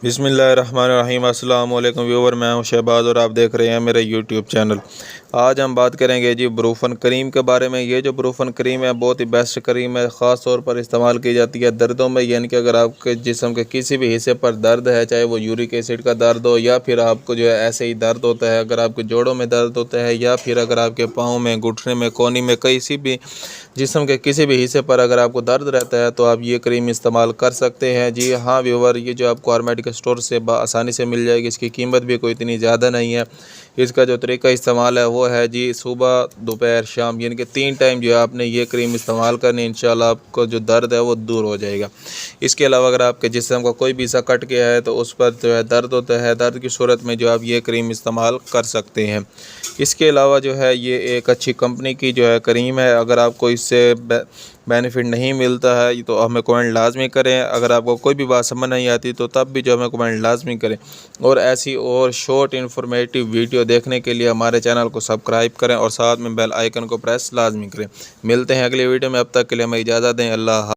बिस्मिल्लाहिर्रहमानिर्रहीम। अस्सलाम वालेकुम व्यूवर, मैं हूं शहबाज और आप देख रहे हैं मेरा यूट्यूब चैनल। आज हम बात करेंगे जी ब्रूफन क्रीम के बारे में। ये जो ब्रूफन क्रीम है बहुत ही बेस्ट क्रीम है, ख़ास तौर पर इस्तेमाल की जाती है दर्दों में। यानी कि अगर आपके जिस्म के किसी भी हिस्से पर दर्द है, चाहे वो यूरिक एसिड का दर्द हो या फिर आपको जो है ऐसे ही दर्द होता है, अगर आपके जोड़ों में दर्द होता है या फिर अगर आपके पाँव में, घुटने में, कोहनी में, किसी भी जिस्म के किसी भी हिस्से पर अगर आपको दर्द रहता है तो आप ये क्रीम इस्तेमाल कर सकते हैं। जी हाँ व्यूवर, ये जो आपको आयुर्वेदिक स्टोर से आसानी से मिल जाएगी। इसकी कीमत भी कोई इतनी ज़्यादा नहीं है। इसका जो तरीका इस्तेमाल है वो है जी सुबह, दोपहर, शाम, यानी कि 3 टाइम जो है आपने ये क्रीम इस्तेमाल करनी। इंशाल्लाह आपको जो दर्द है वो दूर हो जाएगा। इसके अलावा अगर आपके जिस्म का कोई भी हिस्सा कट गया है तो उस पर जो है दर्द होता है, दर्द की सूरत में जो आप ये क्रीम इस्तेमाल कर सकते हैं। इसके अलावा जो है ये एक अच्छी कंपनी की जो है क्रीम है। अगर आपको इससे बेनिफिट नहीं मिलता है तो हमें कमेंट लाजमी करें। अगर आपको कोई भी बात समझ नहीं आती तो तब भी जो हमें कमेंट लाजमी करें। और ऐसी और शॉर्ट इन्फॉर्मेटिव वीडियो देखने के लिए हमारे चैनल को सब्सक्राइब करें और साथ में बेल आइकन को प्रेस लाजमी करें। मिलते हैं अगली वीडियो में, अब तक के लिए हमें इजाज़त दें। अल्लाह।